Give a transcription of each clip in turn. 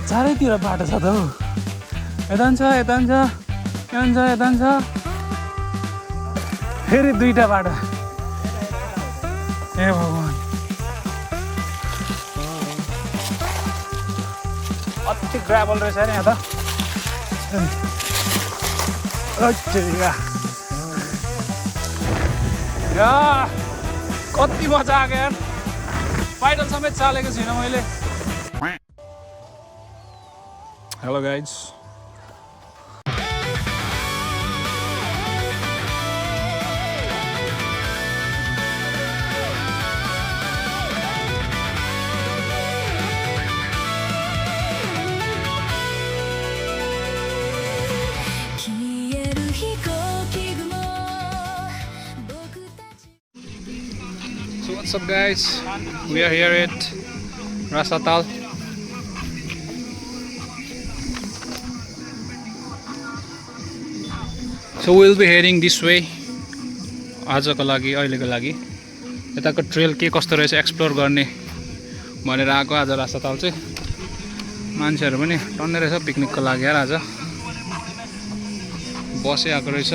चारैतिर बाटो छ त हौ। यता पनि छ, यता पनि छ, यहाँ पनि छ, यता पनि छ, फेरि दुईटा बाटो। ए भगवान्, अति ग्राभल रहेछ नि यहाँ त। कति मजा आएको यार, पाइडल समेत चालेको छैन मैले। Hello guys, so what's up guys, we are here at Rasatal. So we'll be heading this way आजको लागि, अहिलेको लागि। यताको ट्रेल के कस्तो रहेछ एक्सप्लोर गर्ने भनेर आएको आज रासाताल चाहिँ। मान्छेहरू पनि टन्नै रहेछ पिकनिकको लागि यार। आज बसै आएको रहेछ।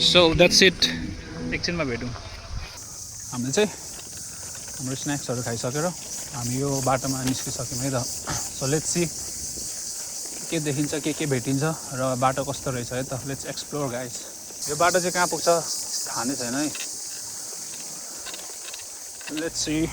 सो द्याट्स इट, एकछिनमा भेटौँ। हामीले चाहिँ हाम्रो स्न्याक्सहरू खाइसकेर हामी यो बाटोमा निस्किसक्यौँ है त। सो लेट्स सी के देखिन्छ, के भेटिन्छ र बाटो कस्तो रहेछ है त। Let's explore guys. यो बाटो चाहिँ कहाँ पुग्छ थाहा नै छैन है। Let's see.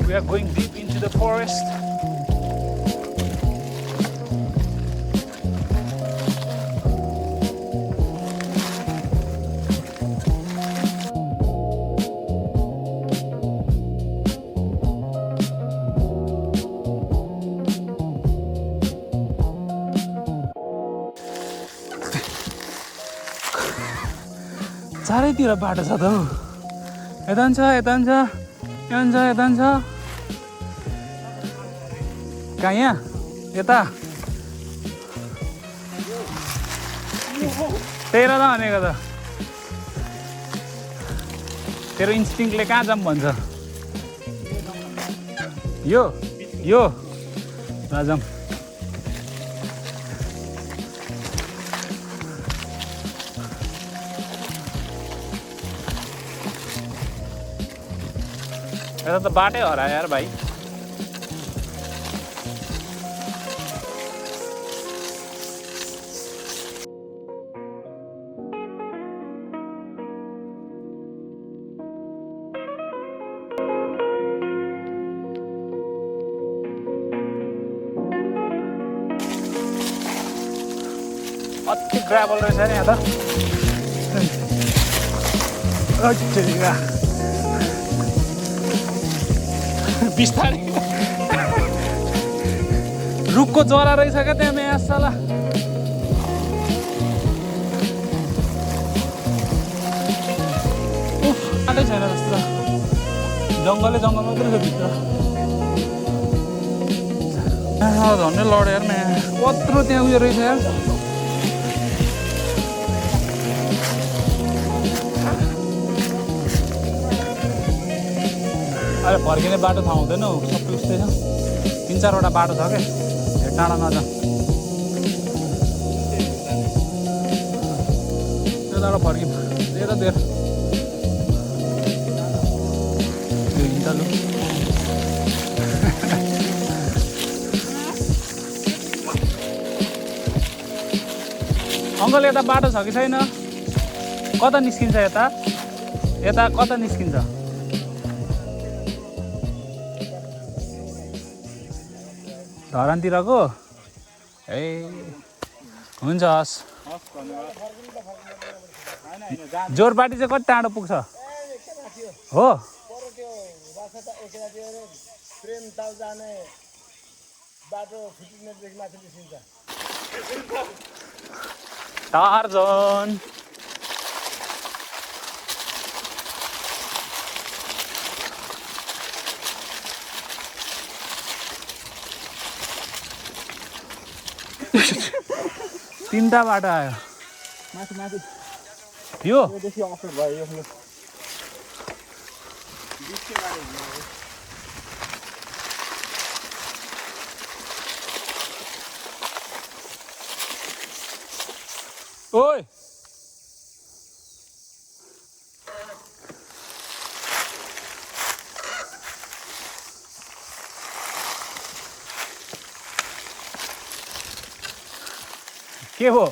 We are going deep into the forest. चारैतिर बाटो छ त हौ। यता पनि छ, यता पनि छ, यहाँ पनि छ, यता पनि छ। कहाँ यहाँ? यता तेरो त भनेको त। तेरो इन्स्टिङले कहाँ जाऊँ भन्छ। यो यो जाऊँ। यता त बाटै हरायो यार भाइ। अति ग्राभल रहेछ नि यहाँ त। बिस्तारै रुखको जरा रहेछ क्या त्यहाँ यहाँ साला। उफ, आँटै छैन जस्तो। जङ्गलै जङ्गल मात्रै छ भित्र। झन्डै लड्यो यार यहाँ। कत्रो त्यहाँ उयो रहेछ यार। अरे फर्किने बाटो थाहा हुँदैन हौ, सबै उस्तै छ। 3-4वटा बाटो छ क्या, टाढा नजाऊ। त्यताबाट फर्किम यता धेर हिँड्दा लु। अङ्कल यता बाटो छ कि छैन? कता निस्किन्छ यता? यता कता निस्किन्छ? धरानतिरको? ए हुन्छ हस्। जोरपाटी चाहिँ कति टाढो पुग्छ हो? प्रेम ताल जाने बाटो फिटिनेसदेखि माथि निस्किन्छ टार्जन तीनटा बाटो आयो माथि माथि यो बेसी अफरोड भयो यो ओइ के हो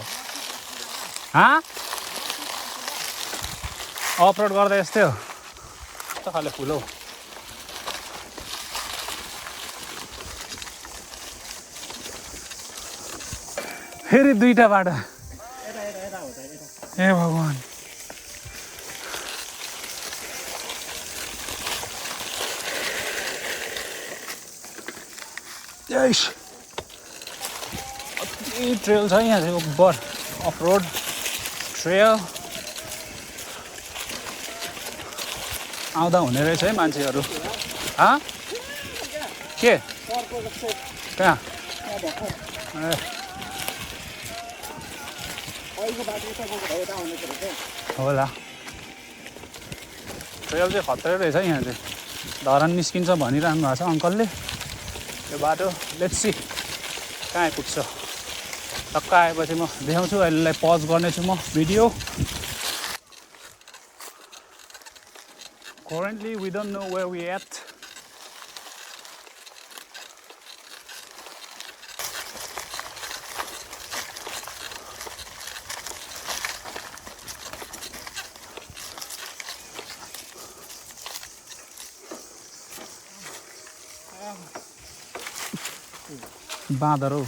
अफरोड गर्दा यस्तै हो कस्तो खाले फुल हौ फेरि दुईटा बाटो ए भगवान ट्रेल छ यहाँ चाहिँ ओभर अफ रोड ट्रेल आउँदा हुने रहेछ है मान्छेहरू के कहाँ होला ट्रेल चाहिँ खत्रै रहेछ यहाँ चाहिँ धरान निस्किन्छ भनिरहनु भएको छ अङ्कलले यो बाटो लेट्स सी कहाँ आइपुग्छ टक्क आएपछि म देखाउँछु अहिलेलाई पज गर्नेछु म video currently we don't know where we at बाँदर हौ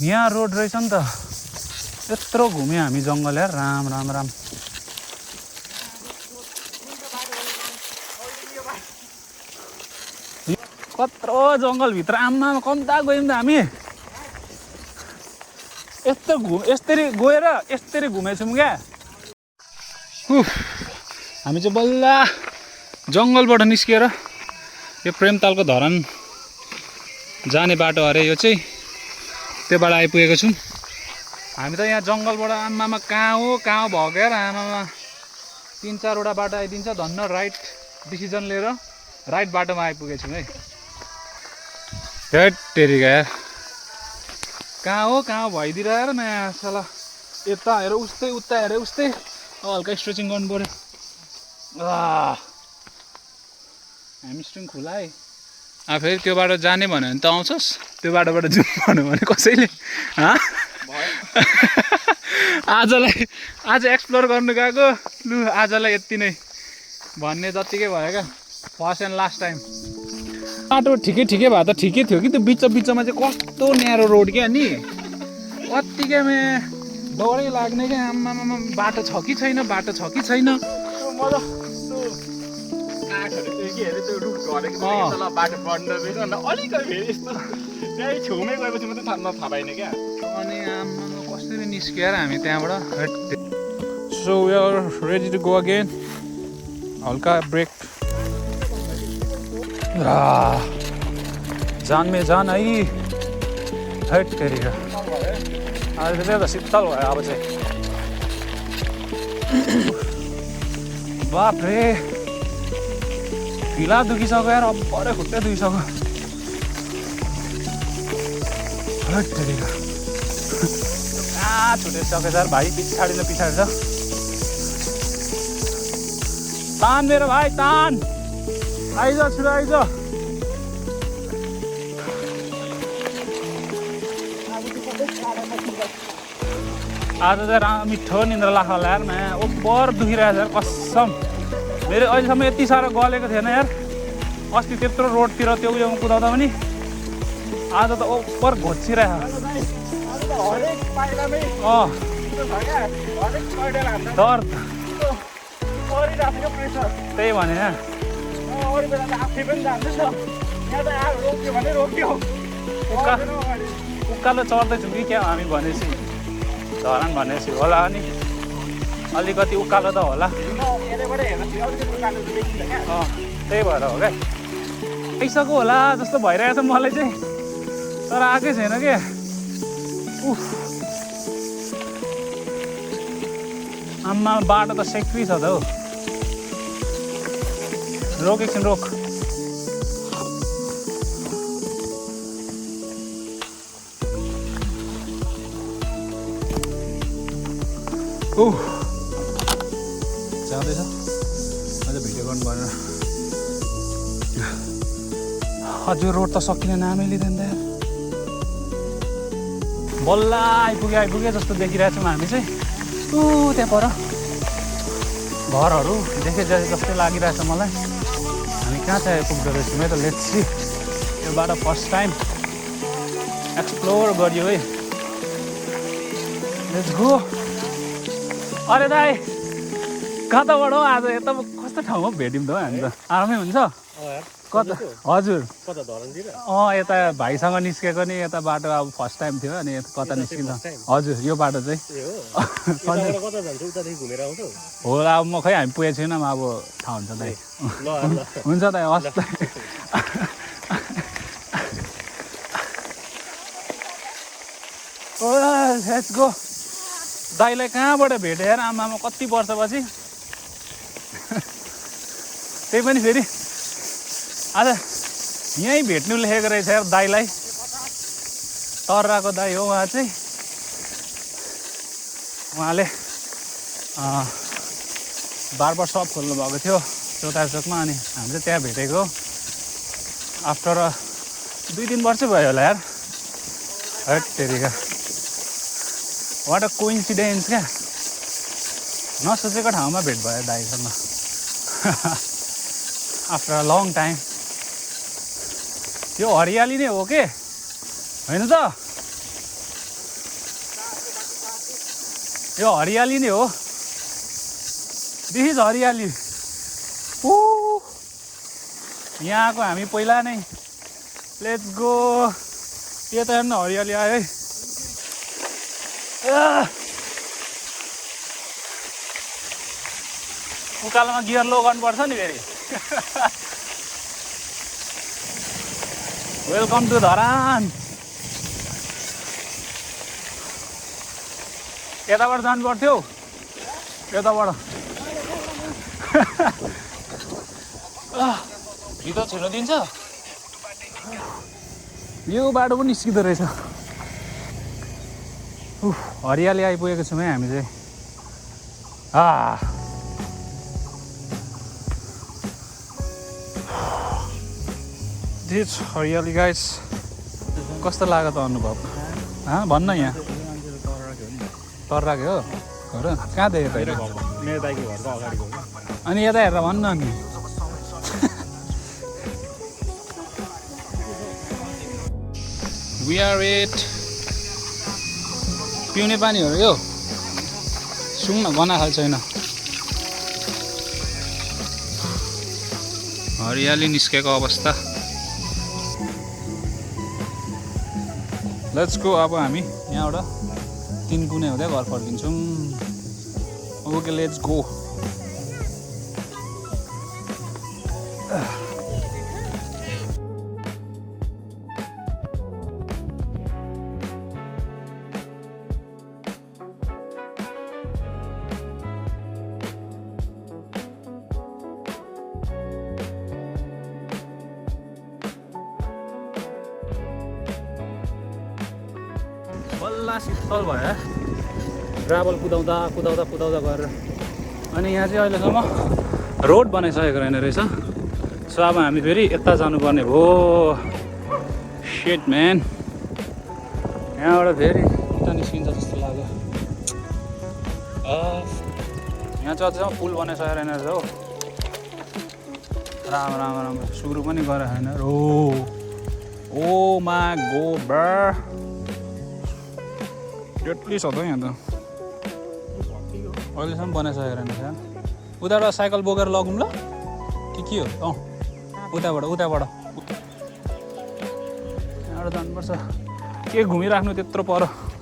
यहाँ रोड रहेछ नि त यत्रो घुम्यो हामी जङ्गल यार राम राम राम कत्रो जङ्गलभित्र आम्मा कम्ता गयौँ त हामी यस्तरी गएर यस्तरी घुमेछौँ क्या हामी चाहिँ बल्ल जङ्गलबाट निस्किएर यो प्रेमतालको धरान जाने बाटो अरे यो चाहिँ त्योबाट आइपुगेको छौँ हामी त यहाँ जङ्गलबाट आमामा कहाँ भगेर आमामा 3-4वटा बाटो आइदिन्छ धन्न राइट डिसिजन लिएर राइट बाटोमा आइपुगेछौँ है हेटेरिका यार कहाँ भइदिएर यार नयाँ साला यता हेर उस्तै उता हेर उस्तै हल्का स्ट्रेचिङ गर्नु पऱ्यो ह्यामस्ट्रिङ खुला है फेरि त्यो बाटो जाने भन्यो भने त आउँछस् त्यो बाटोबाट जाउँ भन्यो भने कसैले आज एक्सप्लोर गर्नु गएको लु आजलाई यति नै भन्ने जत्तिकै भयो क्या फर्स्ट एन्ड लास्ट टाइम बाटो ठिकै भए त ठिकै थियो कि त्यो बिचमा चाहिँ कस्तो न्यारो रोड क्या नि कत्तिकै डरै लाग्ने क्या आम्मामा बाटो छ कि छैन अनि आम्मामा कसरी निस्किएर हामी त्यहाँबाट so we are ready to go again हल्का ब्रेक जान में जान है हट करेगा आज तो शीतल भयो अब चाहिँ बाप रे ढिला दुखिसक्यो यार अब्बरै खुट्टै दुखिसक्यो हट करेगा छुटिसक्यो यार भाइ पछाडि छ तान मेरो भाइ तान आइज छिटो आइज आज चाहिँ मिठो निन्द्रा लाग्छ होला यार नयाँ ओभर दुखिरहेको छ यार कसम मेरो अहिलेसम्म यति साह्रो गलेको थिएन यार अस्ति त्यत्रो रोडतिर त्यो उयोमा कुदाउँदा पनि आज त ओभर घोचिरहेको हरेक पाइलामै अँ त्यो छ क्या हरेक पैडल हान्दा डर परिरहेको थियो प्रेसर त्यही भने अरू बेला त आफै पनि जान्दैछ यहाँ त आएर रोक्यो भने रोक्यो बढ्दैन अगाडि। उकालो चढ्दैछौँ कि क्या हामी भनेपछि धरान भनेपछि होला अनि अलिकति उकालो त होला यताबाट हेर्दाखेरि अलिकति उकालो त देखिन्छ क्या त्यही भएर हो क्या आइसक्यो होला जस्तो भइरहेछ मलाई चाहिँ तर आएकै छैन क्या उफ आम्मा बाटो त सेक्री छ त हौ रोक एकछिन रोक जाँदैछ अझ भिडियो गर्नु भएन हजुर रोड त सकिने नामै लिँदैन त यार बल्ल आइपुगे जस्तो देखिरहेछौँ हामी चाहिँ त्यहाँ पर घरहरू देखे जस्तै लागिरहेछ मलाई हामी कहाँ चाहिँ आइपुग्दो रहेछौँ है त लेट्स सी यो बाटो फर्स्ट टाइम एक्सप्लोर गरियो है लेट्स गो अरे दाइ कताबाट हो आज यता कस्तो ठाउँमा भेट्यौँ त हौ हामी त आरामै हुन्छ कता हजुर यता भाइसँग निस्केको नि यता बाटो अब फर्स्ट टाइम थियो अनि कता निस्किन्छ हजुर यो बाटो चाहिँ होला अब म खै हामी पुगेको छैनौँ अब थाहा हुन्छ दाइ हुन्छ दाइ हस् दाइ लेट्स गो दाइलाई कहाँबाट भेटेँ यार आमामा कति वर्षपछि त्यही पनि फेरि आज यहीँ भेट्नु लेखेको रहेछ यार दाइलाई तर्राको दाइ हो उहाँ चाहिँ उहाँले बार्बर सप खोल्नु भएको थियो चौतारा चोकमा अनि हामी चाहिँ त्यहाँ भेटेको आफ्टर 2-3 वर्षै भयो होला यार हट तेरिका वाट अ कोइन्सिडेन्स क्या नसोचेको ठाउँमा भेट भयो दाइसँग आफ्टर अ लङ टाइम यो हरियाली नै हो के होइन त यो हरियाली नै हो दिस इज हरियाली यहाँको हामी पहिला नै लेट्स गो यता हेर्नु हरियाली आयो है उकालोमा गियर लो गर्नुपर्छ नि फेरि वेलकम टु धरान यताबाट जानु पर्थ्यो यताबाट भित्र छिर्न दिन्छ यो बाटो पनि निस्किँदो रहेछ हरियाली आइपुगेको छौँ है हामी चाहिँ दिस हरियाली गाइस कस्तो लाग्यो त अनुभव भन्न यहाँ तर राख्यो हो घर कहाँ देख्यो त मेरो दाइको घरको अगाडिको अनि यता हेरेर भन्न अनि वी आर एट पिउने पानीहरू यो सुँग्न गना खाल छैन हरियाली निस्केको अवस्था लेट्स गो अब हामी यहाँबाट 3 कुने हुँदै घर फर्किन्छौँ ओके लेट्स गो बल्ल शीतल भयो ग्राभल कुदाउँदा कुदाउँदा कुदाउँदा गएर अनि यहाँ चाहिँ अहिलेसम्म रोड बनाइसकेको रहेन रहेछ सो अब हामी फेरि यता जानुपर्ने भयो शिट म्यान यहाँबाट फेरि उता निस्किन्छ जस्तो लाग्यो यहाँ चाहिँ अझैसम्म पुल बनाइसकेको रहेन रहेछ हो राम्रो राम्रो राम्रो सुरु पनि गरेको छैन ओ मा गो ब्र यति छ त यहाँ त अहिलेसम्म बनाइसकेको रहेन यहाँ उताबाट साइकल बोकेर लगौँ ल के हो अँ उताबाट यहाँबाट जानुपर्छ के घुमिराख्नु त्यत्रो पर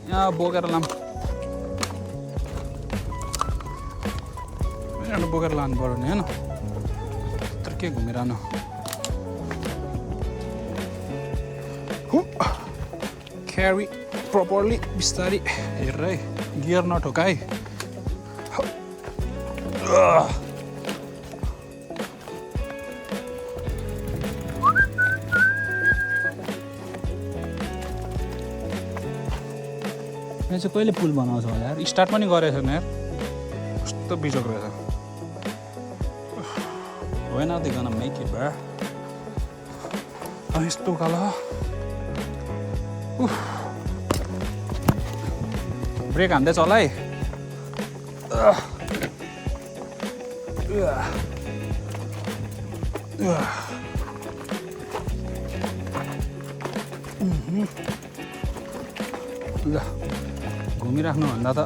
यहाँ बोकेर लाम यहाँबाट बोकेर लानु पऱ्यो नि होइन त्यत्रो के घुमिरहनु क्यारी प्रपरली बिस्तारी हेरेर है गियर नठोका है यहाँ चाहिँ कहिले पुल बनाउँछ होला यार स्टार्ट पनि गरेको छैन यार कस्तो बिजोक रहेछ होइन दे गन मेक इट बा यस्तो उकालो ब्रेक हान्दैछ होला है ल घुमिराख्नुभन्दा त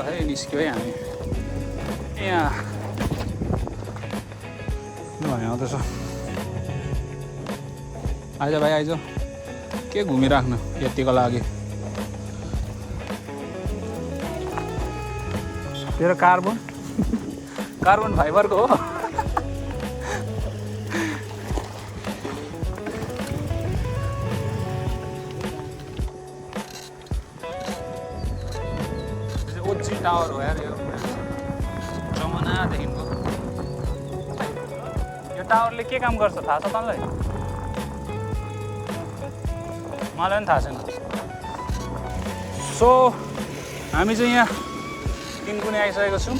है निस्क्यो है हामी यहाँ भाइ आउँदैछ आइज भाइ आइज के घुमिराख्नु यतिको लागि तेरो कार्बन फाइबरको हो ओजी टावर हो यार यो जमानादेखिको यो टावरले के काम गर्छ थाहा छ तँलाई मलाई पनि थाहा छैन सो हामी चाहिँ यहाँ किनकुने आइसकेको छौँ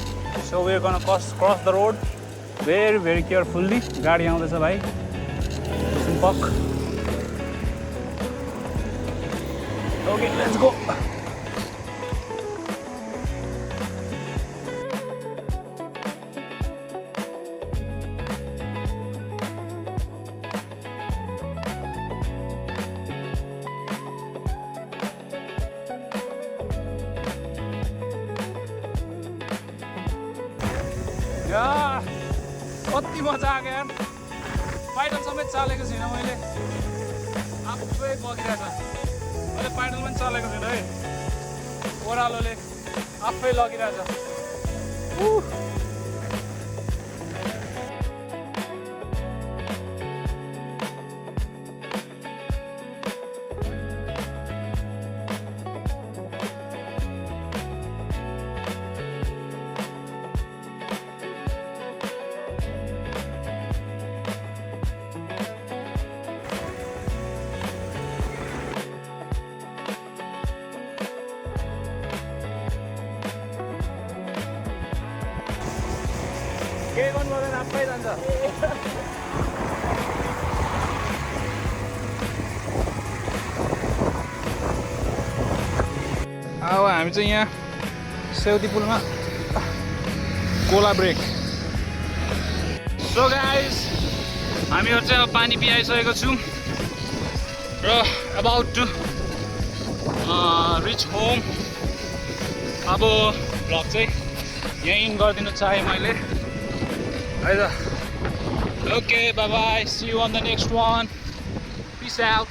so we are gonna cross the road very very carefully गाडी आउँदैछ भाइ सुम्पक ओके लेट्स गो कति मजा आएको यार पाइडल समेत चलेको छैन मैले आफै बगिरहेछ अहिले पाइडल पनि चलेको छैन है ओह्रालोले आफै लगिरहेछ के गर्नु पर्दैन आफै जान्छ अब हामी चाहिँ यहाँ सेउती पुलमा कोला ब्रेक सो गाइस हामीहरू चाहिँ अब पानी पिआइसकेको छौँ र अबाउट टु रिच होम अब भ्लग चाहिँ यहीँ इन गरिदिनु चाहेँ मैले Okay, bye-bye. See you on the next one. Peace out.